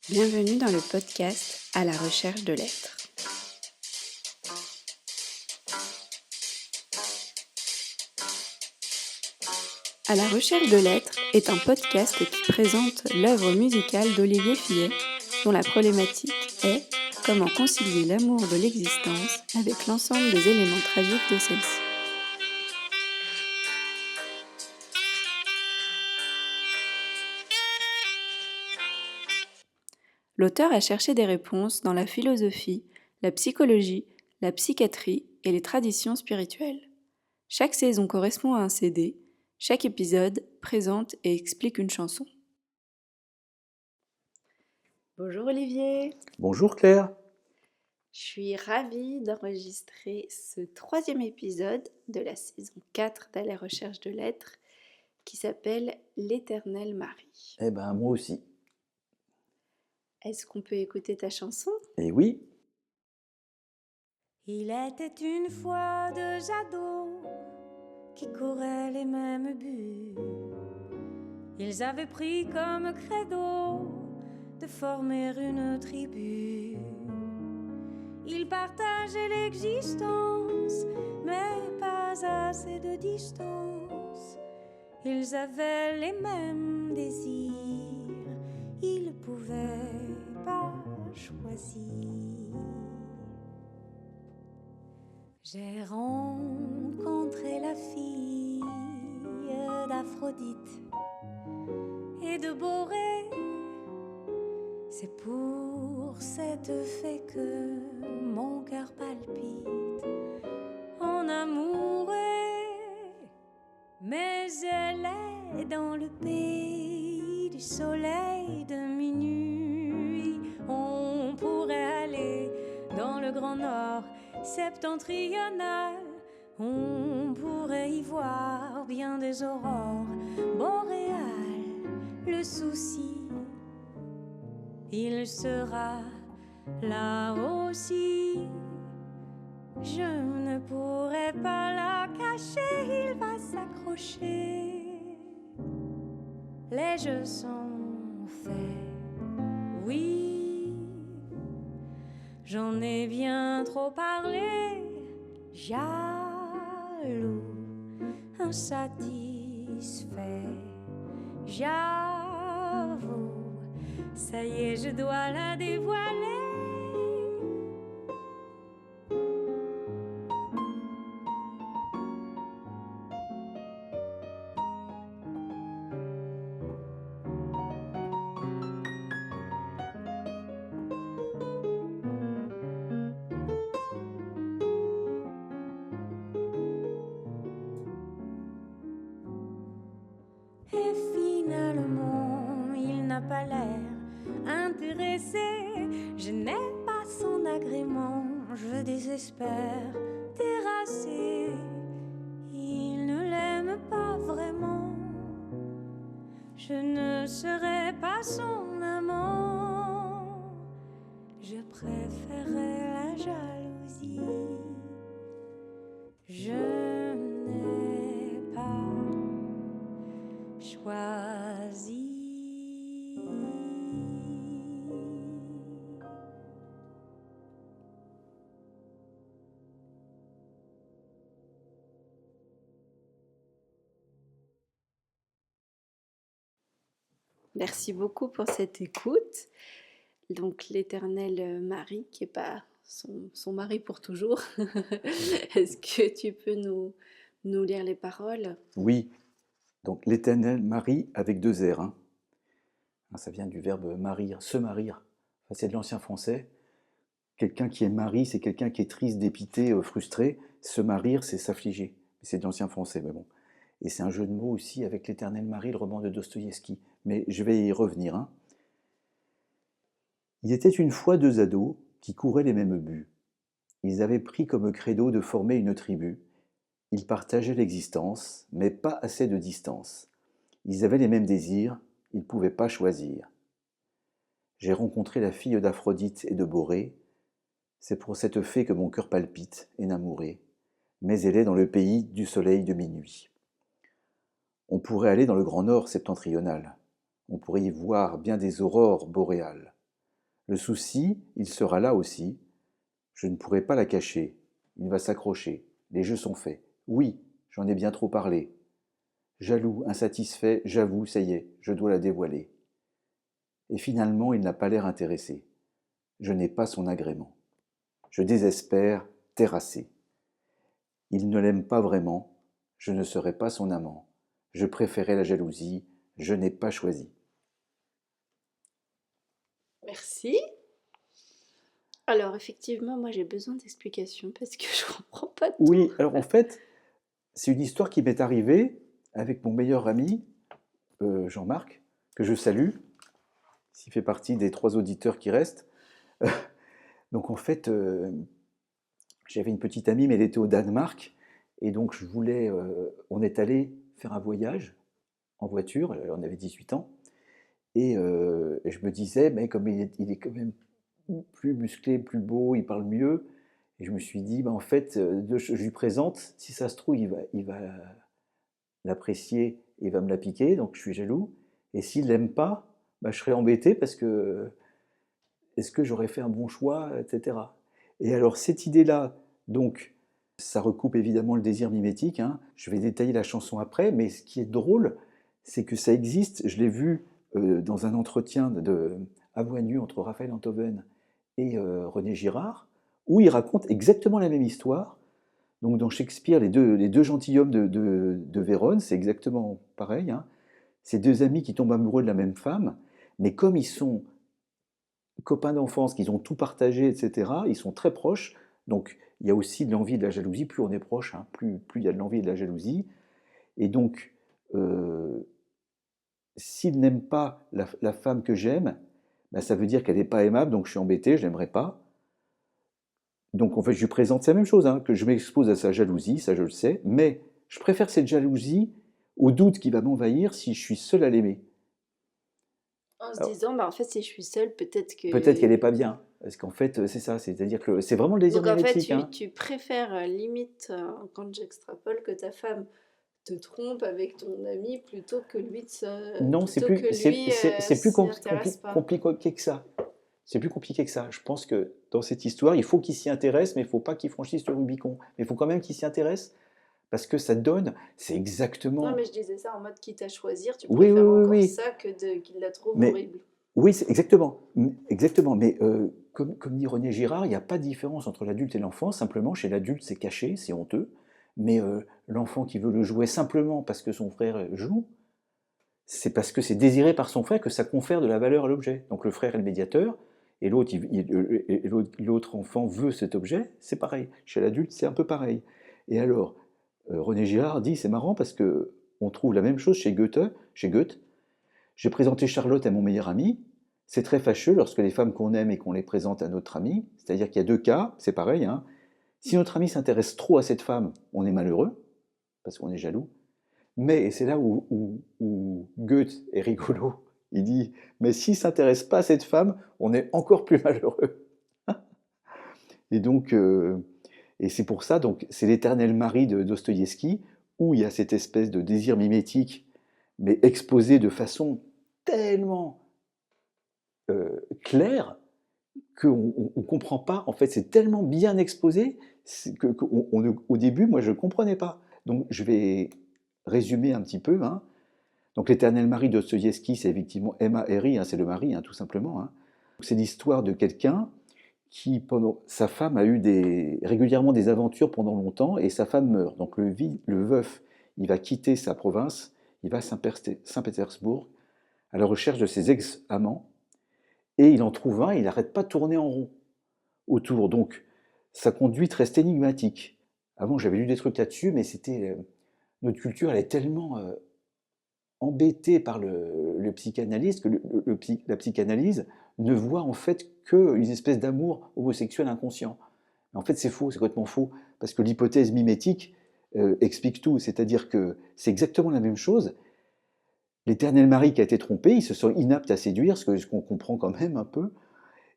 Bienvenue dans le podcast À la recherche de l'être. À la recherche de l'être est un podcast qui présente l'œuvre musicale d'Olivier Fillet, dont la problématique est comment concilier l'amour de l'existence avec l'ensemble des éléments tragiques de celle-ci. L'auteur a cherché des réponses dans la philosophie, la psychologie, la psychiatrie et les traditions spirituelles. Chaque saison correspond à un CD, chaque épisode présente et explique une chanson. Bonjour Olivier. Bonjour Claire. Je suis ravie d'enregistrer ce 3e épisode de la saison 4 d'À la recherche de l'être qui s'appelle L'Éternelle Marie. Eh ben moi aussi. Est-ce qu'on peut écouter ta chanson ? Et oui. Il était une fois deux ados qui couraient les mêmes buts. Ils avaient pris comme credo de former une tribu. Ils partageaient l'existence, mais pas assez de distance. Ils avaient les mêmes désirs, ils pouvaient pas choisir. J'ai rencontré la fille d'Aphrodite et de Borée. C'est pour cette fée que mon cœur palpite en amoureux. Mais elle est dans le pays du soleil de minuit. On pourrait aller dans le grand nord septentrional. On pourrait y voir bien des aurores boréales. Le souci, il sera là aussi. Je ne pourrai pas la cacher, il va s'accrocher. Les jeux sont faits, oui. J'en ai bien trop parlé, jaloux, insatisfait. J'avoue, ça y est, je dois la dévoiler. Et finalement, il n'a pas l'air intéressé. Je n'ai pas son agrément, je désespère, terrassé. Il ne l'aime pas vraiment. Je ne serai pas son amant. Je préférerais la jalousie. Je n'ai pas choisi. Merci beaucoup pour cette écoute. Donc l'Éternelle Marie, qui n'est pas son mari pour toujours. Est-ce que tu peux nous lire les paroles ? Oui. Donc l'Éternelle Marie avec 2 R. Hein. Ça vient du verbe marir, se marir. Enfin, c'est de l'ancien français. Quelqu'un qui est mari, c'est quelqu'un qui est triste, dépité, frustré. Se marir, c'est s'affliger. C'est de l'ancien français, mais bon. Et c'est un jeu de mots aussi avec l'Éternelle Marie, le roman de Dostoïevski. Mais je vais y revenir. Hein. Il était une fois 2 ados qui couraient les mêmes buts. Ils avaient pris comme credo de former une tribu. Ils partageaient l'existence, mais pas assez de distance. Ils avaient les mêmes désirs, ils ne pouvaient pas choisir. J'ai rencontré la fille d'Aphrodite et de Borée. C'est pour cette fée que mon cœur palpite, énamouré. Mais elle est dans le pays du soleil de minuit. On pourrait aller dans le grand nord septentrional. On pourrait y voir bien des aurores boréales. Le souci, il sera là aussi. Je ne pourrai pas la cacher. Il va s'accrocher. Les jeux sont faits. Oui, j'en ai bien trop parlé. Jaloux, insatisfait, j'avoue, ça y est, je dois la dévoiler. Et finalement, il n'a pas l'air intéressé. Je n'ai pas son agrément. Je désespère, terrassé. Il ne l'aime pas vraiment. Je ne serai pas son amant. Je préférais la jalousie. Je n'ai pas choisi. Merci. Alors, effectivement, moi j'ai besoin d'explications parce que je comprends pas tout. Oui, alors en fait, c'est une histoire qui m'est arrivée avec mon meilleur ami, Jean-Marc, que je salue, s'il fait partie des 3 auditeurs qui restent. Donc en fait, j'avais une petite amie, mais elle était au Danemark, et donc on est allé faire un voyage en voiture, on avait 18 ans, et je me disais, mais comme il est quand même plus musclé, plus beau, il parle mieux, et je me suis dit, bah, en fait, je lui présente, si ça se trouve, il va l'apprécier, il va me la piquer, donc je suis jaloux, et s'il l'aime pas, bah, je serais embêté parce que est-ce que j'aurais fait un bon choix, etc. Et alors cette idée-là, donc, ça recoupe évidemment le désir mimétique, hein. Je vais détailler la chanson après, mais ce qui est drôle, c'est que ça existe, je l'ai vu dans un entretien à voix nue entre Raphaël Enthoven et René Girard, où il raconte exactement la même histoire. Donc dans Shakespeare, les deux gentilshommes de Vérone, c'est exactement pareil, hein. Ces 2 amis qui tombent amoureux de la même femme, mais comme ils sont copains d'enfance, qu'ils ont tout partagé, etc., ils sont très proches. Donc il y a aussi de l'envie et de la jalousie. Plus on est proche, hein, plus il y a de l'envie et de la jalousie. Et donc, s'il n'aime pas la femme que j'aime, bah, ça veut dire qu'elle n'est pas aimable, donc je suis embêté, je ne l'aimerais pas. Donc en fait, je lui présente la même chose, hein, que je m'expose à sa jalousie, ça je le sais, mais je préfère cette jalousie au doute qui va m'envahir si je suis seul à l'aimer. En se Alors, disant, bah en fait, si je suis seule, peut-être peut-être qu'elle n'est pas que. bien, parce qu'en fait, c'est ça, c'est-à-dire que c'est vraiment le désir Donc en fait, mimétique, hein. tu préfères limite, quand j'extrapole, que ta femme te trompe avec ton ami Non, plutôt que lui c'est plus s'y intéresse pas. compliqué que ça. C'est plus compliqué que ça. Je pense que dans cette histoire, il faut qu'il s'y intéresse, mais il ne faut pas qu'il franchisse le Rubicon. Mais il faut quand même qu'il s'y intéresse, parce que ça donne, c'est Non, exactement... mais je disais ça en mode quitte à choisir, tu Oui, oui, préfères oui, encore oui. ça que qu'il la trouve Mais horrible. oui, c'est exactement, exactement. Mais comme dit René Girard, il n'y a pas de différence entre l'adulte et l'enfant. Simplement, chez l'adulte, c'est caché, c'est honteux. Mais l'enfant qui veut le jouer simplement parce que son frère joue, c'est parce que c'est désiré par son frère que ça confère de la valeur à l'objet. Donc le frère est le médiateur, et l'autre enfant veut cet objet, c'est pareil. Chez l'adulte, c'est un peu pareil. Et alors, René Girard dit, c'est marrant parce que on trouve la même chose chez Goethe. Chez Goethe, j'ai présenté Charlotte à mon meilleur ami. C'est très fâcheux lorsque les femmes qu'on aime et qu'on les présente à notre ami. C'est-à-dire qu'il y a 2 cas, c'est pareil, hein. Si notre ami s'intéresse trop à cette femme, on est malheureux, parce qu'on est jaloux. Mais, et c'est là où Goethe est rigolo, il dit, mais s'il ne s'intéresse pas à cette femme, on est encore plus malheureux. Et donc, et c'est pour ça, donc, c'est l'éternel mari de Dostoïevski, où il y a cette espèce de désir mimétique, mais exposé de façon tellement claire qu'on ne comprend pas. En fait, c'est tellement bien exposé qu'au début, moi, je ne comprenais pas. Donc, je vais résumer un petit peu, hein. Donc l'éternel mari de Dostoïevski, c'est effectivement Emma Herry, hein, c'est le mari, hein, tout simplement, hein. C'est l'histoire de quelqu'un qui, sa femme a eu régulièrement des aventures pendant longtemps, et sa femme meurt. Donc le veuf, il va quitter sa province, il va à Saint-Pétersbourg à la recherche de ses ex-amants, et il en trouve un, il n'arrête pas de tourner en rond autour. Donc sa conduite reste énigmatique. Avant, j'avais lu des trucs là-dessus, mais notre culture, elle est tellement embêté par le psychanalyste, que la psychanalyse ne voit en fait qu'une espèce d'amour homosexuel inconscient. En fait, c'est faux, c'est complètement faux, parce que l'hypothèse mimétique explique tout, c'est-à-dire que c'est exactement la même chose. L'éternel mari qui a été trompé, il se sent inapte à séduire, ce qu'on comprend quand même un peu,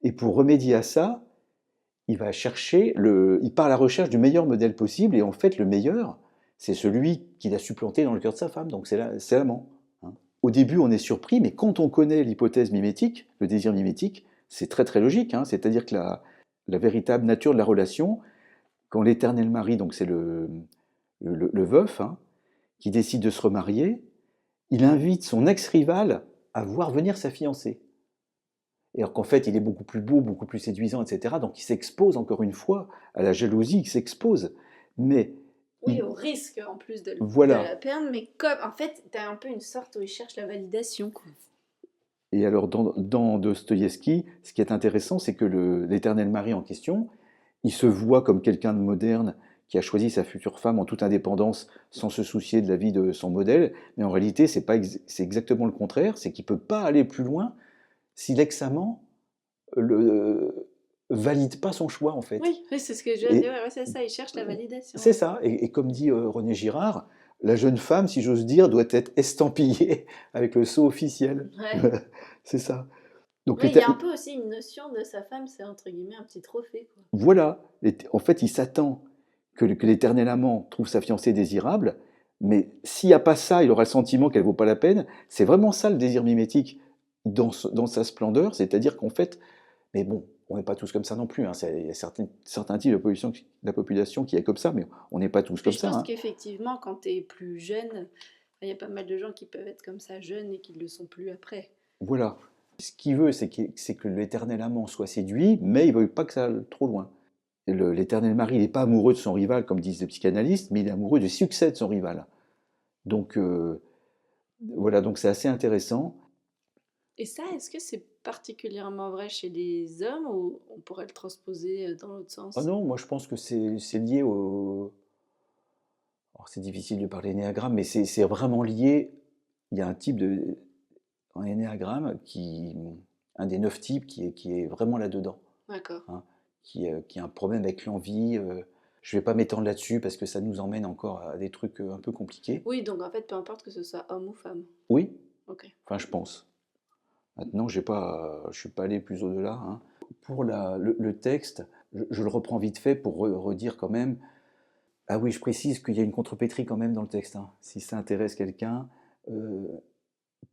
et pour remédier à ça, il va chercher, il part à la recherche du meilleur modèle possible, et en fait, le meilleur, c'est celui qu'il a supplanté dans le cœur de sa femme, donc c'est l'amant, hein. Au début, on est surpris, mais quand on connaît l'hypothèse mimétique, le désir mimétique, c'est très très logique, hein. C'est-à-dire que la véritable nature de la relation, quand l'Éternel mari, donc c'est le veuf, hein, qui décide de se remarier, il invite son ex-rival à voir venir sa fiancée. Et alors qu'en fait, il est beaucoup plus beau, beaucoup plus séduisant, etc. Donc il s'expose encore une fois à la jalousie, il s'expose. Mais Oui, il- au risque en plus de voilà. la perdre, mais comme en fait, t'as un peu une sorte où il cherche la validation, quoi. Et alors dans Dostoïevski, ce qui est intéressant, c'est que l'Éternel mari en question, il se voit comme quelqu'un de moderne qui a choisi sa future femme en toute indépendance, sans se soucier de la vie de son modèle. Mais en réalité, c'est exactement le contraire, c'est qu'il ne peut pas aller plus loin si l'ex-amant le valide pas son choix en fait. Oui, oui, c'est ce que je viens de dire, Et ouais, c'est ça, il cherche la validation. c'est ça. Et comme dit René Girard, la jeune femme, si j'ose dire, doit être estampillée avec le sceau officiel. Ouais. C'est ça. Donc Ouais, il y a un peu aussi une notion de sa femme, c'est entre guillemets un petit trophée, quoi. voilà. En fait, il s'attend que l'éternel amant trouve sa fiancée désirable, mais s'il n'y a pas ça, il aura le sentiment qu'elle ne vaut pas la peine. C'est vraiment ça le désir mimétique dans sa splendeur, c'est-à-dire qu'en fait, mais bon, on n'est pas tous comme ça non plus, hein. Il y a certains types de la population qui est comme ça, mais on n'est pas tous Puis comme je ça, pense hein. qu'effectivement, quand tu es plus jeune, il y a pas mal de gens qui peuvent être comme ça jeunes et qui ne le sont plus après. Voilà. Ce qu'il veut, c'est que l'éternel amant soit séduit, mais il ne veut pas que ça aille trop loin. L'éternel mari, il n'est pas amoureux de son rival, comme disent les psychanalystes, mais il est amoureux du succès de son rival. Donc, voilà, donc c'est assez intéressant. Et ça, est-ce que c'est particulièrement vrai chez les hommes ou on pourrait le transposer dans l'autre Ah sens? non, moi je pense que c'est lié au... Alors c'est difficile de parler énéagramme, mais c'est vraiment lié. Il y a un type un énéagramme, un des 9 types qui est vraiment là-dedans, D'accord. hein, qui a un problème avec l'envie. Je ne vais pas m'étendre là-dessus parce que ça nous emmène encore à des trucs un peu compliqués. Oui, donc en fait, peu importe que ce soit homme ou femme. Oui, Ok. enfin je pense. Maintenant, je ne suis pas allé plus au-delà, hein. Pour le texte, je le reprends vite fait pour redire quand même. Ah oui, je précise qu'il y a une contrepétrie quand même dans le texte, hein. Si ça intéresse quelqu'un, euh,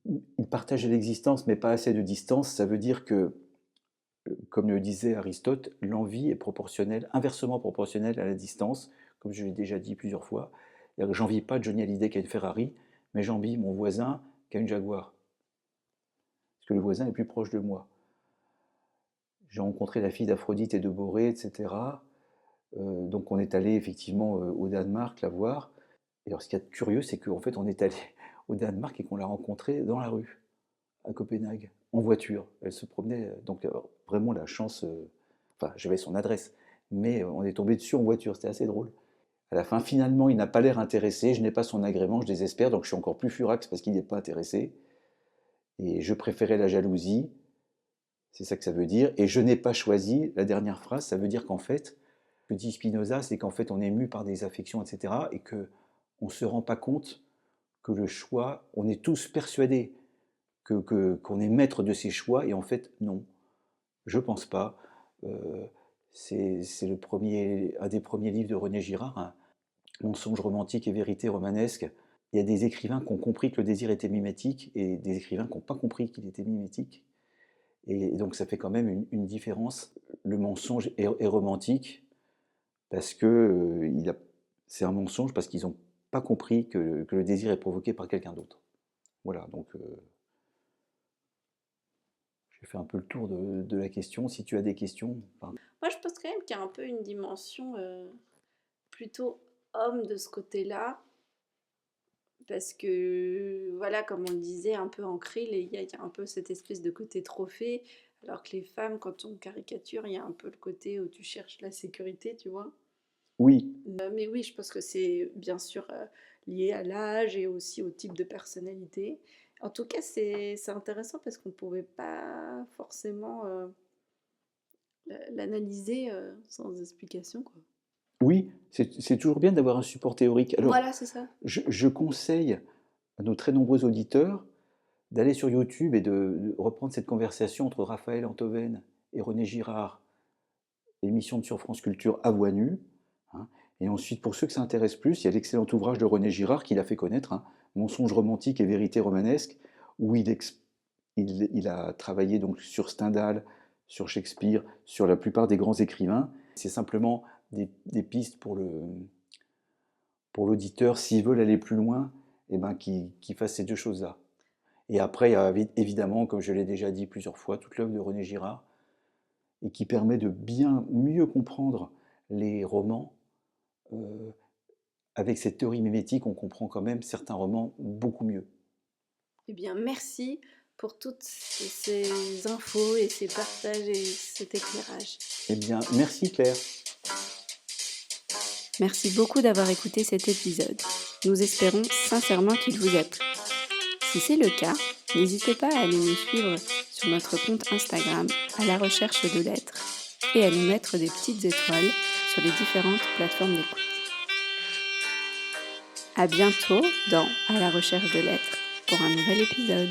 il partage l'existence, mais pas assez de distance. Ça veut dire que, comme le disait Aristote, l'envie est proportionnelle, inversement proportionnelle à la distance, comme je l'ai déjà dit plusieurs fois. J'envie pas Johnny Hallyday qui a une Ferrari, mais j'envie mon voisin qui a une Jaguar, parce que le voisin est plus proche de moi. J'ai rencontré la fille d'Aphrodite et de Borée, etc. Donc on est allé effectivement au Danemark la voir. Et alors ce qu'il y a de curieux, c'est qu'en fait on est allé au Danemark et qu'on l'a rencontrée dans la rue, à Copenhague, en voiture. Elle se promenait, donc vraiment la chance, enfin j'avais son adresse, mais on est tombé dessus en voiture, c'était assez drôle. À la fin, finalement, il n'a pas l'air intéressé, je n'ai pas son agrément, je désespère, donc je suis encore plus furax parce qu'il n'est pas intéressé. Et je préférais la jalousie, c'est ça que ça veut dire. Et je n'ai pas choisi, la dernière phrase, ça veut dire qu'en fait, ce que dit Spinoza, c'est qu'en fait on est mu par des affections, etc. Et qu'on ne se rend pas compte que le choix, on est tous persuadés qu'on est maître de ses choix, et en fait non, je pense pas. C'est un des premiers livres de René Girard, hein, Mensonges romantiques et vérité romanesque. Il y a des écrivains qui ont compris que le désir était mimétique et des écrivains qui n'ont pas compris qu'il était mimétique. Et donc ça fait quand même une différence. Le mensonge est romantique parce que c'est un mensonge parce qu'ils n'ont pas compris que le désir est provoqué par quelqu'un d'autre. Voilà, donc j'ai fait un peu le tour de la question. Si tu as des questions, enfin, Moi, je pense quand même qu'il y a un peu une dimension plutôt homme de ce côté-là. Parce que, voilà, comme on le disait, un peu en krill, il y a un peu cette espèce de côté trophée. Alors que les femmes, quand on caricature, il y a un peu le côté où tu cherches la sécurité, tu vois. oui, Mais oui, je pense que c'est bien sûr lié à l'âge et aussi au type de personnalité. En tout cas, c'est intéressant parce qu'on ne pouvait pas forcément l'analyser sans explication, quoi. oui, c'est toujours bien d'avoir un support théorique. Alors, Voilà, c'est ça. je conseille à nos très nombreux auditeurs d'aller sur YouTube et de reprendre cette conversation entre Raphaël Antoven et René Girard, émission sur France Culture à voix nue, hein. Et ensuite, pour ceux que ça intéresse plus, il y a l'excellent ouvrage de René Girard qui l'a fait connaître, hein, Mensonges romantiques et vérité romanesque, où il a travaillé donc sur Stendhal, sur Shakespeare, sur la plupart des grands écrivains. C'est simplement des pistes pour l'auditeur, s'ils veulent aller plus loin, eh ben, qu'ils fassent ces deux choses-là. Et après, il y a évidemment, comme je l'ai déjà dit plusieurs fois, toute l'œuvre de René Girard, et qui permet de bien mieux comprendre les romans. Avec cette théorie mimétique, on comprend quand même certains romans beaucoup mieux. Eh bien, merci pour toutes ces infos et ces partages et cet éclairage. Eh bien, merci Claire. Merci beaucoup d'avoir écouté cet épisode. Nous espérons sincèrement qu'il vous a plu. Si c'est le cas, n'hésitez pas à aller nous suivre sur notre compte Instagram à la recherche de lettres et à nous mettre des petites étoiles sur les différentes plateformes d'écoute. À bientôt dans À la recherche de lettres pour un nouvel épisode.